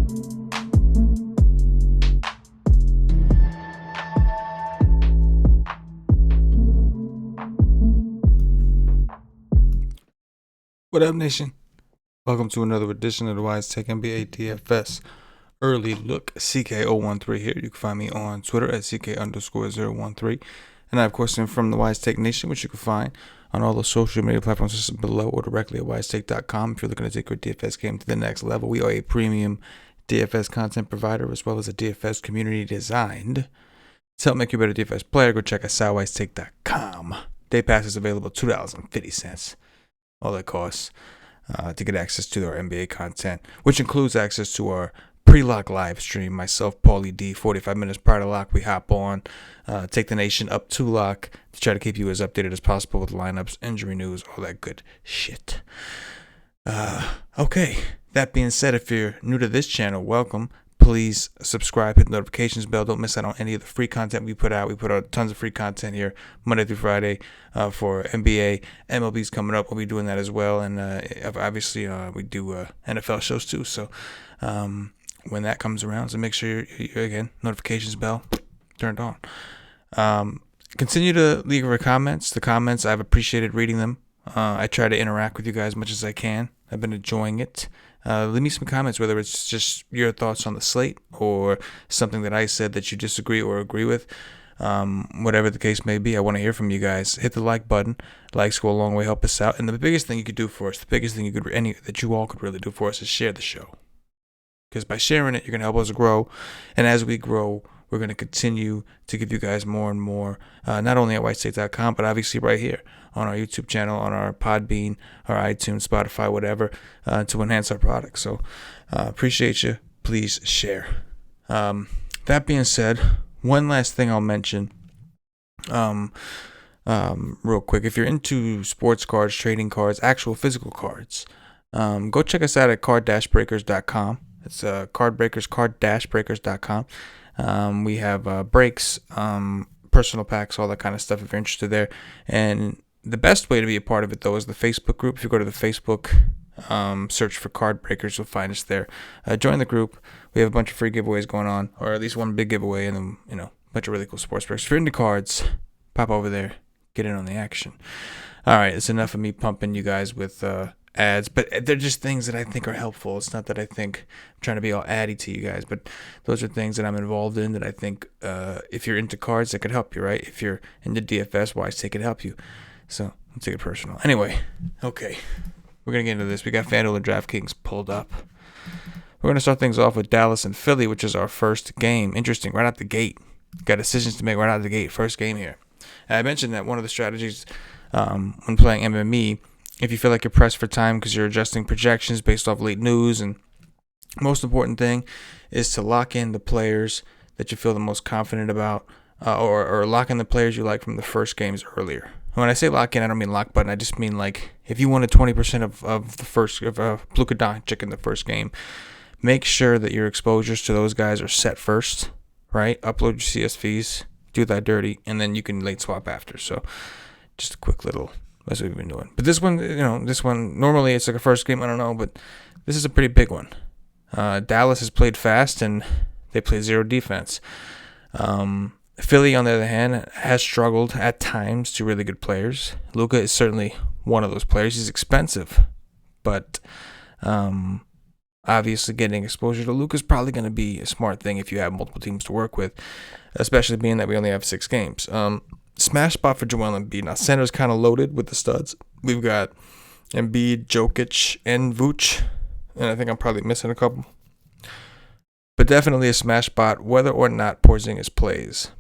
What up, nation? Welcome to another edition of the WiseTake NBA DFS Early Look CK013 here. You can find me on Twitter at CK_013. And I, of course, am from the WiseTake Nation, which you can find on all the social media platforms listed below or directly at WiseTake.com. If you're looking to take your DFS game to the next level, we are a premium DFS content provider as well as a DFS community designed to help make you a better DFS player. Go check us out, WiseTake.com. Day pass is available $2.50. All that costs to get access to our NBA content, which includes access to our pre-lock live stream. Myself, Paulie D, 45 minutes prior to lock, we hop on, take the nation up to lock to try to keep you as updated as possible with lineups, injury news, all that good shit. Okay, that being said, if you're new to this channel, welcome. Please subscribe, hit the notifications bell. Don't miss out on any of the free content we put out. We put out tons of free content here Monday through Friday for NBA. MLB's coming up. We'll be doing that as well. And obviously we do NFL shows too. So when that comes around, so make sure you're again, notifications bell turned on. Continue to leave your comments. The comments, I've appreciated reading them. I try to interact with you guys as much as I can. I've been enjoying it. Leave me some comments, whether it's just your thoughts on the slate or something that I said that you disagree or agree with. Whatever the case may be, I want to hear from you guys. Hit the like button. Likes go a long way, help us out. And the biggest thing you could do for us, that you all could really do for us is share the show. Because by sharing it, you're going to help us grow. And as we grow, we're going to continue to give you guys more and more, not only at WiseTake.com, but obviously right here on our YouTube channel, on our Podbean, our iTunes, Spotify, whatever, to enhance our product. So appreciate you. Please share. That being said, one last thing I'll mention real quick. If you're into sports cards, trading cards, actual physical cards, go check us out at card-breakers.com. It's card-breakers.com. We have breaks, personal packs, all that kind of stuff if you're interested there. And the best way to be a part of it, though, is the Facebook group. If you go to the Facebook, search for Card Breakers, you'll find us there. Join the group. We have a bunch of free giveaways going on, or at least one big giveaway, and then, a bunch of really cool sports breaks. If you're into cards, pop over there, get in on the action. All right, it's enough of me pumping you guys with ads, but they're just things that I think are helpful. It's not that I think I'm trying to be all addy to you guys, but those are things that I'm involved in that I think if you're into cards, that could help you, right? If you're into DFS, WiseTake could help you. So don't take it personal. Anyway, okay, we're going to get into this. We got FanDuel and DraftKings pulled up. We're going to start things off with Dallas and Philly, which is our first game. Interesting, right out the gate. Got decisions to make right out the gate. First game here. And I mentioned that one of the strategies when playing MME, if you feel like you're pressed for time because you're adjusting projections based off late news, and most important thing is to lock in the players that you feel the most confident about, or lock in the players you like from the first games earlier. When I say lock in, I don't mean lock button. I just mean like if you wanted 20% of the first of Luka Doncic in the first game, make sure that your exposures to those guys are set first, right? Upload your CSVs, do that dirty, and then you can late swap after. So just a quick little. That's what we've been doing. But this one, normally it's like a first game, I don't know, but this is a pretty big one. Dallas has played fast, and they play zero defense. Philly, on the other hand, has struggled at times to really good players. Luka is certainly one of those players. He's expensive, but obviously getting exposure to Luka is probably going to be a smart thing if you have multiple teams to work with, especially being that we only have 6 games. Smash spot for Joel Embiid. Now, center's kind of loaded with the studs. We've got Embiid, Jokic, and Vooch, and I think I'm probably missing a couple. But definitely a smash spot, whether or not Porzingis plays.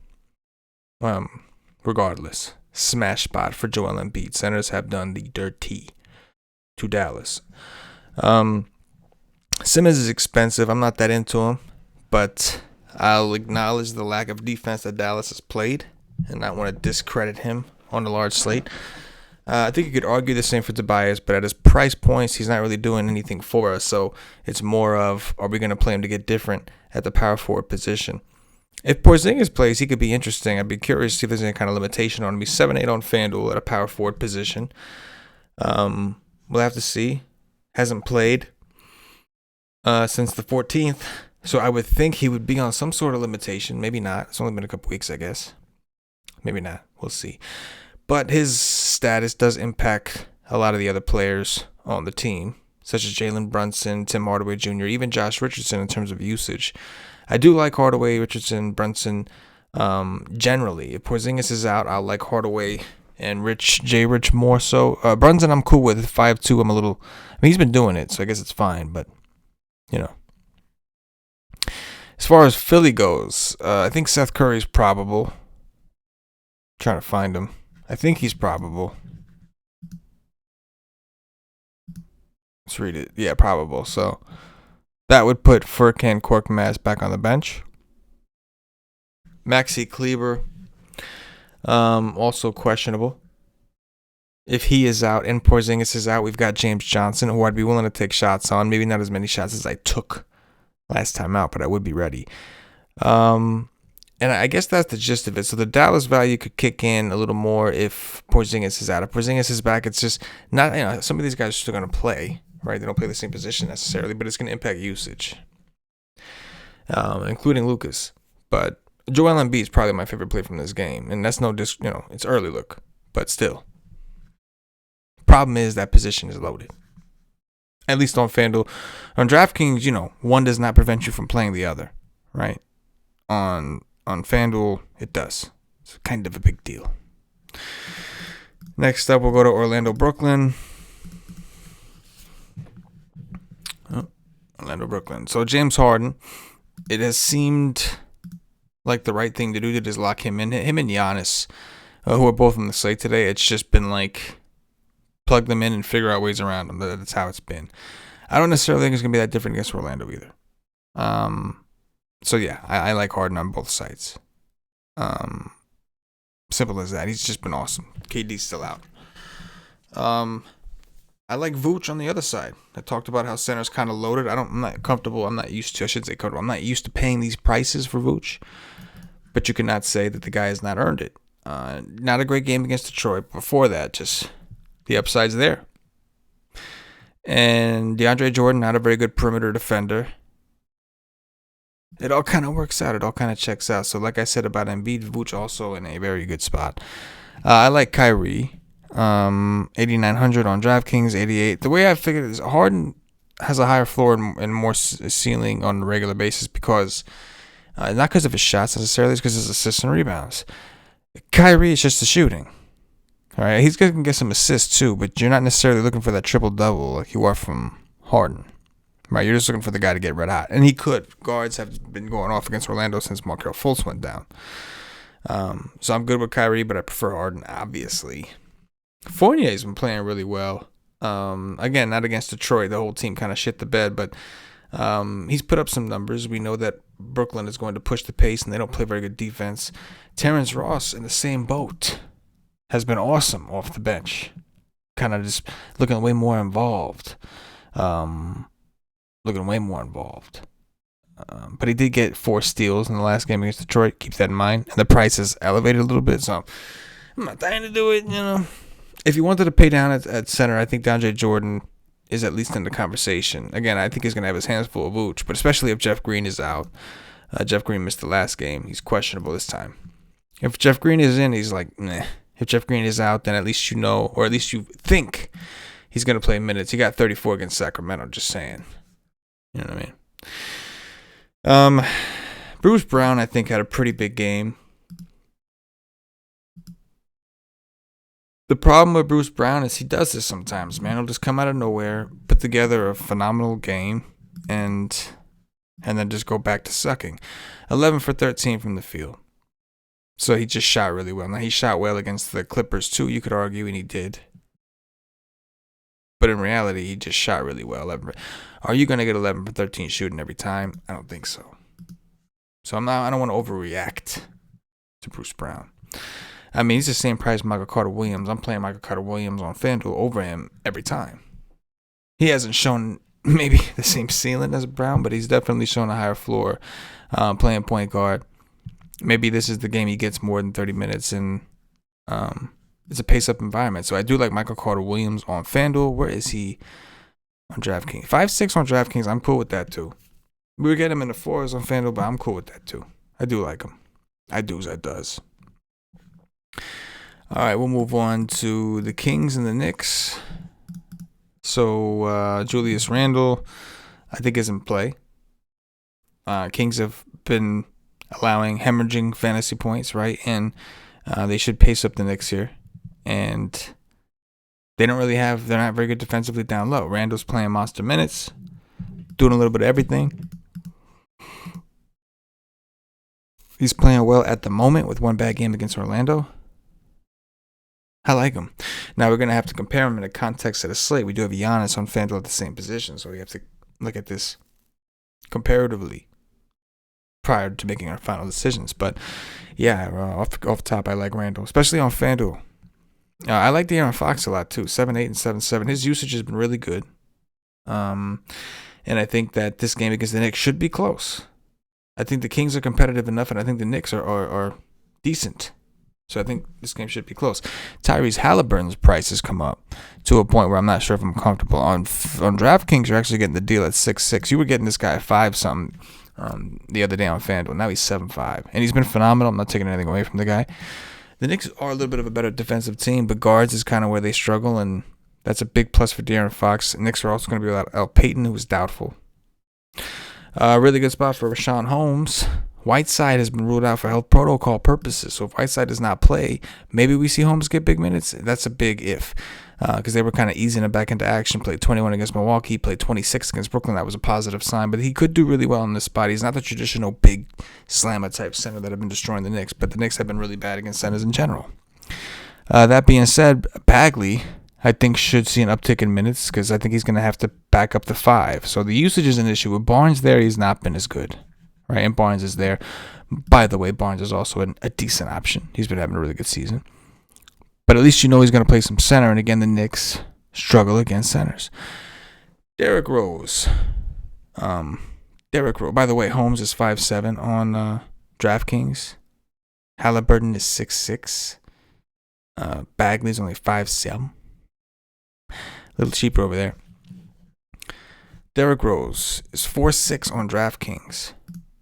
Regardless, smash spot for Joel Embiid. Centers have done the dirty to Dallas. Simmons is expensive. I'm not that into him, but I'll acknowledge the lack of defense that Dallas has played and not want to discredit him on the large slate. I think you could argue the same for Tobias, but at his price points, he's not really doing anything for us. So it's more of, are we going to play him to get different at the power forward position? If Porzingis plays, he could be interesting. I'd be curious to see if there's any kind of limitation on him. He's 7-8 on FanDuel at a power forward position. We'll have to see. Hasn't played. since the 14th. So I would think he would be on some sort of limitation. Maybe not. It's only been a couple weeks, I guess. Maybe not. We'll see. But his status does impact a lot of the other players on the team, such as Jalen Brunson, Tim Hardaway Jr., even Josh Richardson in terms of usage. I do like Hardaway, Richardson, Brunson generally. If Porzingis is out, I'll like Hardaway and Rich more so. Brunson I'm cool with. 5'2", I'm a little... I mean, he's been doing it, so I guess it's fine, but, you know. As far as Philly goes, I think Seth Curry's probable. Trying to find him. I think he's probable. Let's read it. Yeah, probable. So that would put Furkan Korkmaz back on the bench. Maxi Kleber, also questionable. If he is out and Porzingis is out, we've got James Johnson, who I'd be willing to take shots on. Maybe not as many shots as I took last time out, but I would be ready. And I guess that's the gist of it. So the Dallas value could kick in a little more if Porzingis is out. If Porzingis is back, it's just not, some of these guys are still going to play, right? They don't play the same position necessarily, but it's going to impact usage, including Lucas. But Joel Embiid is probably my favorite play from this game. And that's it's early look, but still. Problem is that position is loaded. At least on FanDuel. On DraftKings, one does not prevent you from playing the other, right? On FanDuel, it does. It's kind of a big deal. Next up, we'll go to Orlando, Brooklyn. Orlando, Brooklyn. So James Harden, it has seemed like the right thing to do to just lock him in. Him and Giannis, who are both on the slate today, it's just been like plug them in and figure out ways around them. That's how it's been. I don't necessarily think it's going to be that different against Orlando either. So yeah, I like Harden on both sides. Simple as that. He's just been awesome. KD's still out. I like Vooch on the other side. I talked about how center's kind of loaded. I'm not comfortable. I'm not used to paying these prices for Vooch. But you cannot say that the guy has not earned it. Not a great game against Detroit. Before that, just the upside's there. And DeAndre Jordan, not a very good perimeter defender. It all kind of works out. It all kind of checks out. So like I said about Embiid, Vooch also in a very good spot. I like Kyrie. 8,900 on DraftKings, 88. The way I figured it is Harden has a higher floor and more ceiling on a regular basis because, not because of his shots necessarily, it's because his assists and rebounds. Kyrie is just the shooting. All right, he's going to get some assists too, but you're not necessarily looking for that triple-double like you are from Harden. Right, you're just looking for the guy to get red hot. And he could. Guards have been going off against Orlando since Markelle Fultz went down. So I'm good with Kyrie, but I prefer Harden, obviously. Fournier's been playing really well. Again, not against Detroit. The whole team kind of shit the bed, but he's put up some numbers. We know that Brooklyn is going to push the pace, and they don't play very good defense. Terrence Ross, in the same boat, has been awesome off the bench. Kind of just looking way more involved. But he did get 4 steals in the last game against Detroit. Keep that in mind. And the price is elevated a little bit, so I'm not dying to do it, If you wanted to pay down at center, I think DeAndre Jordan is at least in the conversation. Again, I think he's going to have his hands full of Vooch, but especially if Jeff Green is out. Jeff Green missed the last game. He's questionable this time. If Jeff Green is in, he's like, meh. If Jeff Green is out, then at least you know, or at least you think he's going to play minutes. He got 34 against Sacramento, just saying. You know what I mean? Bruce Brown, I think, had a pretty big game. The problem with Bruce Brown is he does this sometimes, man. He'll just come out of nowhere, put together a phenomenal game, and then just go back to sucking. 11 for 13 from the field. So he just shot really well. Now, he shot well against the Clippers, too, you could argue, and he did. But in reality, he just shot really well. Are you going to get 11 for 13 shooting every time? I don't think so. So I don't want to overreact to Bruce Brown. I mean, he's the same price as Michael Carter-Williams. I'm playing Michael Carter-Williams on FanDuel over him every time. He hasn't shown maybe the same ceiling as Brown, but he's definitely shown a higher floor playing point guard. Maybe this is the game he gets more than 30 minutes, and it's a pace-up environment. So I do like Michael Carter-Williams on FanDuel. Where is he? on DraftKings. 5-6 on DraftKings. I'm cool with that too. We would get him in the 4s on FanDuel, but I'm cool with that too. I do like him. I does. All right, we'll move on to the Kings and the Knicks. So Julius Randle, I think, is in play. Kings have been allowing hemorrhaging fantasy points, right? And they should pace up the Knicks here. And they're not very good defensively down low. Randle's playing monster minutes, doing a little bit of everything. He's playing well at the moment with one bad game against Orlando. I like him. Now we're going to have to compare him in the context of the slate. We do have Giannis on FanDuel at the same position, so we have to look at this comparatively prior to making our final decisions. But yeah, off top, I like Randle, especially on FanDuel. I like De'Aaron Fox a lot too. 7-8 and 7-7. His usage has been really good. And I think that this game against the Knicks should be close. I think the Kings are competitive enough, and I think the Knicks are decent. So I think this game should be close. Tyrese Halliburton's price has come up to a point where I'm not sure if I'm comfortable. On DraftKings, you're actually getting the deal at 6-6. You were getting this guy at 5-something the other day on FanDuel. Now he's 7-5. And he's been phenomenal. I'm not taking anything away from the guy. The Knicks are a little bit of a better defensive team, but guards is kind of where they struggle, and that's a big plus for De'Aaron Fox. The Knicks are also going to be without Al Payton, who is doubtful. Really good spot for Rashawn Holmes. Whiteside has been ruled out for health protocol purposes, so if Whiteside does not play, maybe we see Holmes get big minutes. That's a big if, because they were kind of easing him back into action. Played 21 against Milwaukee, played 26 against Brooklyn. That was a positive sign, but he could do really well in this spot. He's not the traditional big slammer type center that have been destroying the Knicks, but the Knicks have been really bad against centers in general. That being said, Bagley, I think, should see an uptick in minutes because I think he's going to have to back up the 5. So the usage is an issue. With Barnes there, he's not been as good. Right, and Barnes is there. By the way, Barnes is also a decent option. He's been having a really good season. But at least you know he's going to play some center. And again, the Knicks struggle against centers. Derrick Rose. By the way, Holmes is 5'7" on DraftKings. Halliburton is 6'6". Bagley's only 5'7". A little cheaper over there. Derrick Rose is 4'6" on DraftKings.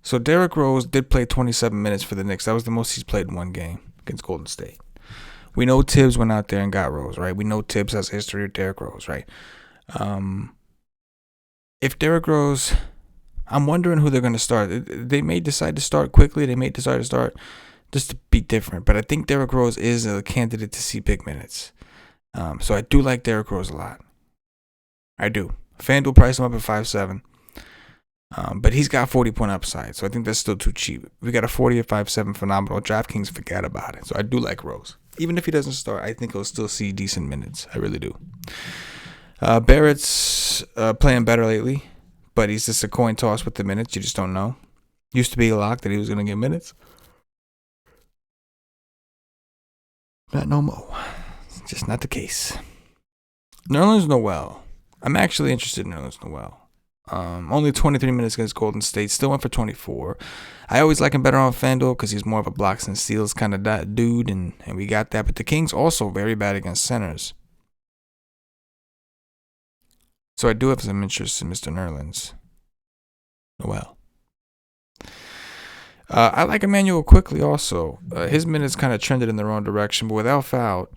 So Derrick Rose did play 27 minutes for the Knicks. That was the most he's played in one game against Golden State. We know Tibbs went out there and got Rose, right? We know Tibbs has a history with Derrick Rose, right? If Derrick Rose, I'm wondering who they're going to start. They may decide to start quickly. They may decide to start just to be different. But I think Derrick Rose is a candidate to see big minutes. So I do like Derrick Rose a lot. I do. FanDuel priced him up at 5'7". But he's got 40-point upside, so I think that's still too cheap. We got a 40 at 5'7", phenomenal. DraftKings forget about it. So I do like Rose. Even if he doesn't start, I think he'll still see decent minutes. I really do. Barrett's playing better lately, but he's just a coin toss with the minutes. You just don't know. Used to be a lock that he was going to get minutes. Not no more. It's just not the case. Nerlens Noel. I'm actually interested in Nerlens Noel. Only 23 minutes against Golden State. Still went for 24. I always like him better on FanDuel because he's more of a blocks and steals kind of dude, and we got that. But the Kings also very bad against centers. So I do have some interest in Mr. Nerlens Noel. I like Emmanuel quickly also. His minutes kind of trended in the wrong direction, but without foul,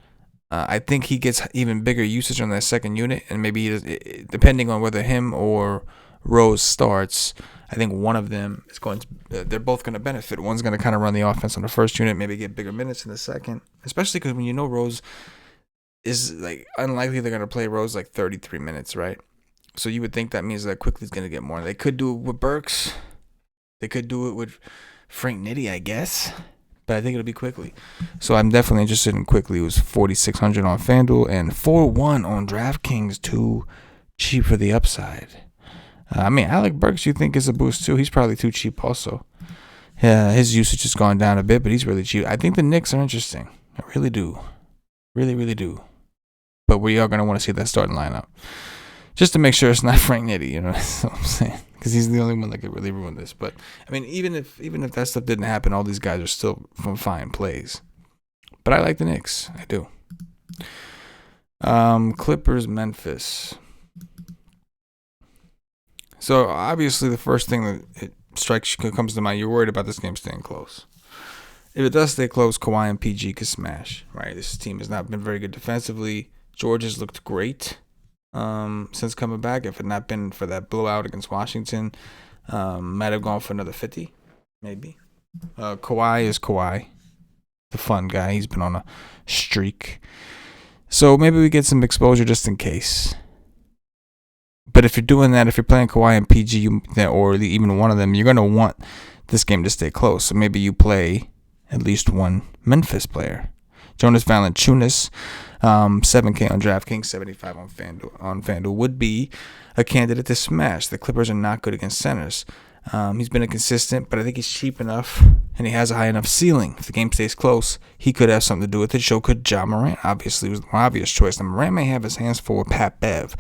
I think he gets even bigger usage on that second unit, and maybe he does, depending on whether him or Rose starts, I think one of them is going to, they're both going to benefit. One's going to kind of run the offense on the first unit, maybe get bigger minutes in the second, especially because when you know Rose is like unlikely they're going to play Rose like 33 minutes, right? So you would think that means that Quickly's going to get more. They could do it with Burks. They could do it with Frank Nitti, I guess. But I think it'll be Quickly. So I'm definitely interested in Quickly. It was 4,600 on FanDuel and 4-1 on DraftKings. Too cheap for the upside. Alec Burks you think is a boost too. He's probably too cheap also. Yeah, his usage has gone down a bit, but he's really cheap. I think the Knicks are interesting. I really do. Really, really do. But we are going to want to see that starting lineup. Just to make sure it's not Frank Nitti, you know what I'm saying? Because he's the only one that could really ruin this. But even if that stuff didn't happen, all these guys are still from fine plays. But I like the Knicks. I do. Clippers, Memphis. So obviously, the first thing that comes to mind, you're worried about this game staying close. If it does stay close, Kawhi and PG could smash. Right, this team has not been very good defensively. George has looked great since coming back. If it had not been for that blowout against Washington, might have gone for another 50, maybe. Kawhi is Kawhi, the fun guy. He's been on a streak. So maybe we get some exposure just in case. But if you're doing that, if you're playing Kawhi and PG, or even one of them, you're going to want this game to stay close. So maybe you play at least one Memphis player. Jonas Valanciunas, 7K on DraftKings, 75 on FanDuel would be a candidate to smash. The Clippers are not good against centers. He's been inconsistent, but I think he's cheap enough, and he has a high enough ceiling. If the game stays close, he could have something to do with it. So could Ja Morant. Obviously, was the more obvious choice. Now, Morant may have his hands full with Pat Bev,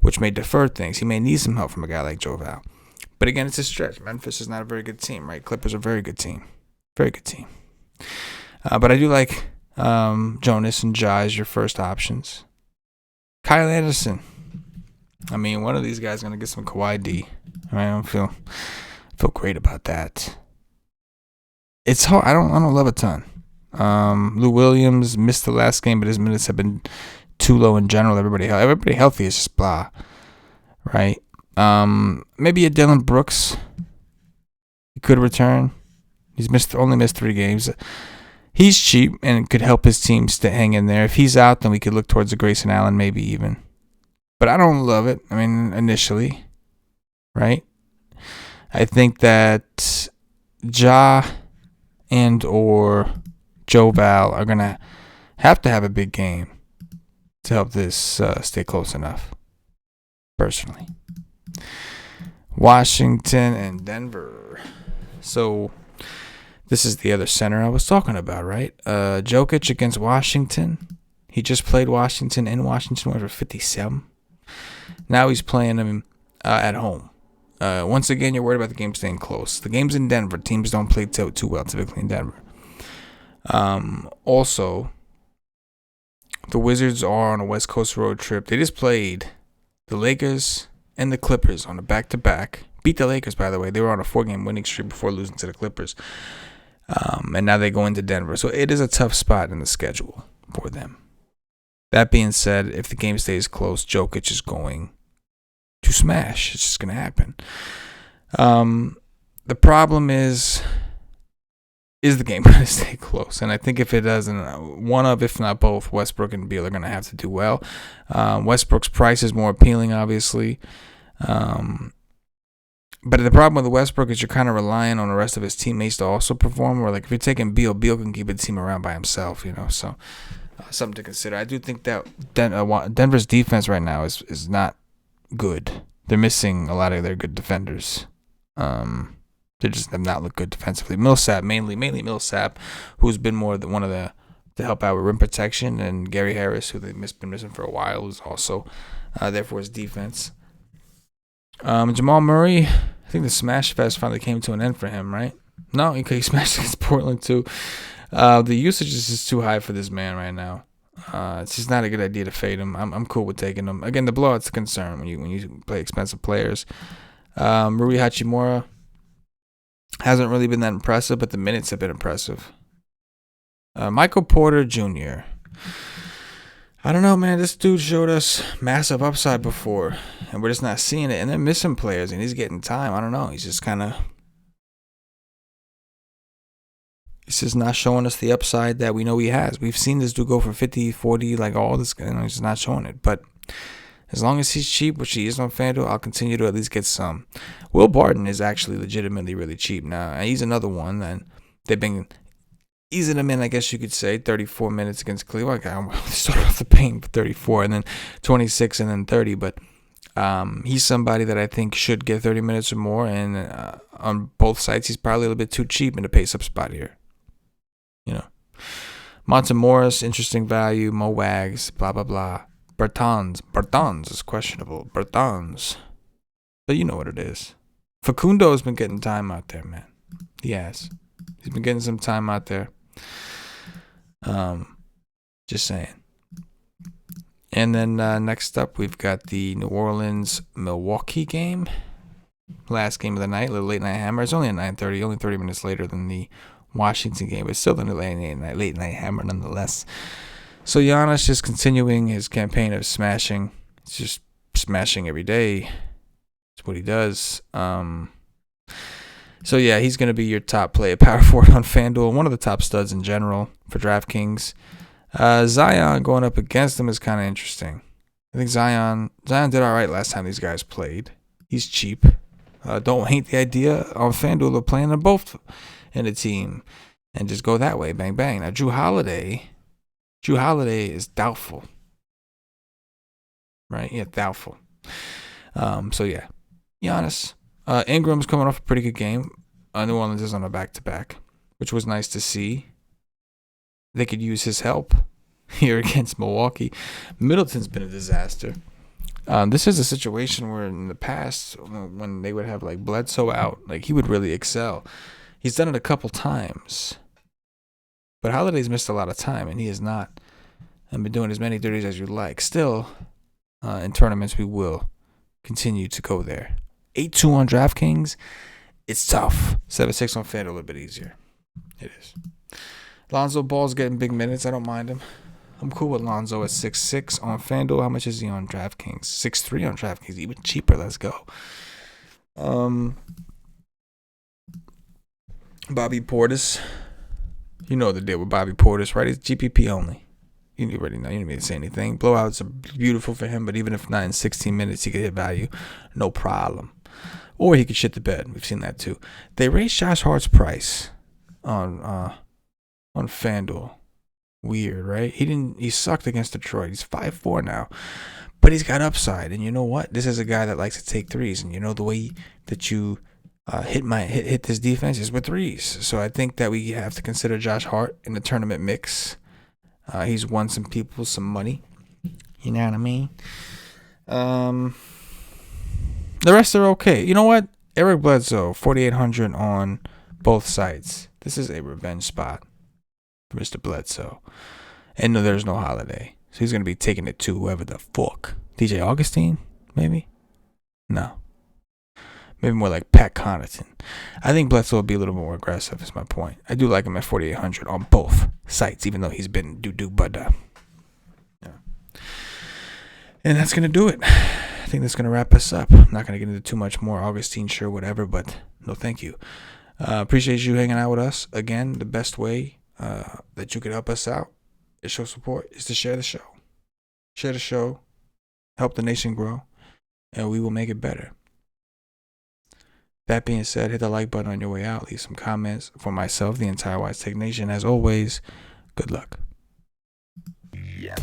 which may defer things. He may need some help from a guy like Joe Val. But again, it's a stretch. Memphis is not a very good team, right? Clippers are a very good team. Very good team. But I do like Jonas and Ja as your first options. Kyle Anderson. I mean, one of these guys is going to get some Kawhi D. I don't feel great about that. It's hard. I don't love a ton. Lou Williams missed the last game, but his minutes have been too low in general. Everybody healthy is just blah, right? Maybe a Dylan Brooks. He could return. He's only missed 3 games. He's cheap and could help his team hang in there. If he's out, then we could look towards a Grayson Allen, maybe even. But I don't love it. I mean, initially, right? I think that Ja and or Joe Val are gonna have to have a big game to help this stay close enough. Personally, Washington and Denver. So this is the other center I was talking about, right? Jokic against Washington. He just played Washington in Washington, went for 57. Now he's playing them at home. Once again, you're worried about the game staying close. The game's in Denver. Teams don't play too well typically in Denver. Also, the Wizards are on a West Coast road trip. They just played the Lakers and the Clippers on a back-to-back. Beat the Lakers, by the way. They were on a 4-game winning streak before losing to the Clippers. And now they go into Denver. So it is a tough spot in the schedule for them. That being said, if the game stays close, Jokic is going to smash. It's just going to happen. The problem is the game going to stay close? And I think if it doesn't, one of, if not both, Westbrook and Beal are going to have to do well. Westbrook's price is more appealing, obviously. But the problem with the Westbrook is you're kind of relying on the rest of his teammates to also perform. Or like if you're taking Beal can keep a team around by himself, So something to consider. I do think that Denver's defense right now is not good. They're missing a lot of their good defenders. They just have not looked good defensively. Millsap, mainly Millsap, who's been more one of the to help out with rim protection, and Gary Harris, who they've been missing for a while, who's also there for his defense. Jamal Murray, I think the smash fest finally came to an end for him, right? No, he smashed against Portland too. The usage is just too high for this man right now. It's just not a good idea to fade him. I'm cool with taking him. Again, the blowout's a concern when you play expensive players. Rui Hachimura hasn't really been that impressive, but the minutes have been impressive. Michael Porter Jr. I don't know, man. This dude showed us massive upside before, and we're just not seeing it. And they're missing players, and he's getting time. I don't know. He's just not showing us the upside that we know he has. We've seen this dude go for 50, 40, like all this. He's just not showing it. But as long as he's cheap, which he is on FanDuel, I'll continue to at least get some. Will Barton is actually legitimately really cheap now. He's another one, and they've been easing him in, I guess you could say. 34 minutes against Cleveland. I started off the paint for 34, and then 26, and then 30. But he's somebody that I think should get 30 minutes or more. And on both sides, he's probably a little bit too cheap in the pace-up spot here. Monte Morris, interesting value. Mo Wags, blah, blah, blah. Bertans is questionable. Bertans. But you know what it is. Facundo has been getting time out there, man. He has. He's been getting some time out there. Just saying. And then next up, we've got the New Orleans-Milwaukee game. last game of the night, a little late night hammer. It's only at 9:30, only 30 minutes later than the Washington game, but still the late night hammer nonetheless. So Giannis just continuing his campaign of smashing. It's just smashing every day. That's what he does. So yeah, he's going to be your top play at power forward on FanDuel, one of the top studs in general for DraftKings. Zion going up against him is kind of interesting. I think Zion did all right last time these guys played. He's cheap. Don't hate the idea on FanDuel of playing them both in a team and just go that way, bang bang. Now Drew Holiday is doubtful, right? Yeah, doubtful. So yeah, Giannis. Ingram's coming off a pretty good game. New Orleans is on a back-to-back, which was nice to see. They could use his help here against Milwaukee. Middleton's been a disaster. This is a situation where in the past, when they would have like Bledsoe out, like he would really excel. He's done it a couple times, but Holiday's missed a lot of time, and he has not been doing as many 30s as you'd like. Still, in tournaments, we will continue to go there. 8-2 on DraftKings, it's tough. 7-6 on FanDuel, a little bit easier. It is. Lonzo Ball's getting big minutes. I don't mind him. I'm cool with Lonzo at 6-6 on FanDuel. How much is he on DraftKings? 6-3 on DraftKings, even cheaper. Let's go. Bobby Portis. You know the deal with Bobby Portis, right? It's GPP only. You already know. You don't need to say anything. Blowouts are beautiful for him, but even if not in 16 minutes, he could hit value. No problem. Or he could shit the bed. We've seen that too. They raised Josh Hart's price on FanDuel. Weird, right? He sucked against Detroit. He's 5-4 now. But he's got upside. And you know what? This is a guy that likes to take threes. And you know the way that you hit this defense is with threes. So I think that we have to consider Josh Hart in the tournament mix. He's won some people some money. You know what I mean? The rest are okay. You know what? Eric Bledsoe, 4,800 on both sites. This is a revenge spot for Mr. Bledsoe. And no, there's no Holiday. So he's going to be taking it to whoever the fuck. DJ Augustine, maybe? No. Maybe more like Pat Connaughton. I think Bledsoe will be a little more aggressive, is my point. I do like him at 4,800 on both sites, even though he's been doo-doo, but yeah. And that's going to do it. I think that's going to wrap us up. I'm not going to get into too much more. Augustine, sure, whatever, but no thank you. Appreciate you hanging out with us. Again, the best way that you could help us out and show support is to share the show. Share the show. Help the nation grow. And we will make it better. That being said, hit the like button on your way out. Leave some comments for myself, the entire WiseTake Nation. As always, good luck. Yeah.